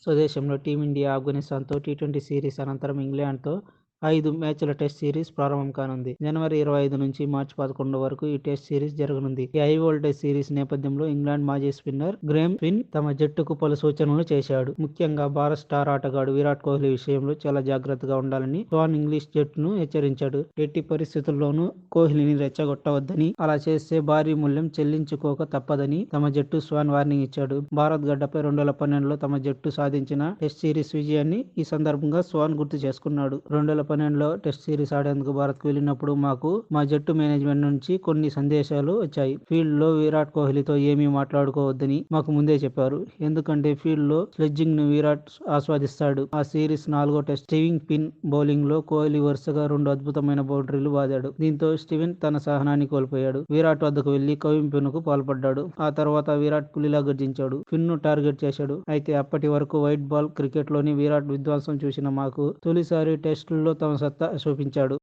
స్వదేశంలో team India ఆఫ్ఘనిస్తాన్తో T20 series అనంతరం ఇంగ్లాండ్తో 5 మ్యాచ్ల టెస్ట్ సిరీస్ ప్రారంభం కానుంది. జనవరి 25 నుంచి మార్చి 11 వరకు ఈ టెస్ట్ సిరీస్ జరగనుంది. ఈ హై వోల్టేజ్ సిరీస్ నేపథ్యంలో ఇంగ్లాండ్ మాజీ స్పిన్నర్ గ్రేమ్ స్మిత్ తమ జట్టుకు పలు సూచనలు చేశాడు. ముఖ్యంగా భారత్ స్టార్ ఆటగాడు విరాట్ కోహ్లీ విషయంలో చాలా జాగ్రత్తగా ఉండాలని స్వాన్ ఇంగ్లీష్ జట్టును హెచ్చరించాడు. ఎట్టి పరిస్థితుల్లోనూ కోహ్లీని రెచ్చగొట్టవద్దని, అలా చేస్తే భారీ మూల్యం చెల్లించుకోక తప్పదని తమ జట్టు స్వాన్ వార్నింగ్ ఇచ్చాడు. భారత్ గడ్డపై 2012లో తమ జట్టు సాధించిన టెస్ట్ సిరీస్ విజయాన్ని ఈ సందర్భంగా స్వాన్ గుర్తు చేసుకున్నాడు. 2012లో టెస్ట్ సిరీస్ ఆడేందుకు భారత్కు వెళ్లినప్పుడు మాకు మా జట్టు మేనేజ్మెంట్ నుంచి కొన్ని సందేశాలు వచ్చాయి. ఫీల్డ్ లో విరాట్ కోహ్లీతో ఏమీ మాట్లాడుకోవద్దని మాకు ముందే చెప్పారు. ఎందుకంటే ఫీల్డ్ లో స్లెడ్జింగ్ ను విరాట్ ఆస్వాదిస్తాడు. ఆ సిరీస్ 4వ టెస్ట్ స్టీవింగ్ పిన్ బౌలింగ్ లో కోహ్లీ వరుసగా 2 అద్భుతమైన బౌండరీలు బాదాడు. దీంతో స్టీవెన్ తన సహనాన్ని కోల్పోయాడు. విరాట్ వద్దకు వెళ్లి కవ్వింపునకు పాల్పడ్డాడు. ఆ తర్వాత విరాట్ పులిలా గర్జించాడు. పిన్ ను టార్గెట్ చేశాడు. అయితే అప్పటి వరకు వైట్ బాల్ క్రికెట్ లోని విరాట్ విధ్వంసం చూసిన మాకు తొలిసారి టెస్టుల్లో తమ సత్తా చూపించాడు.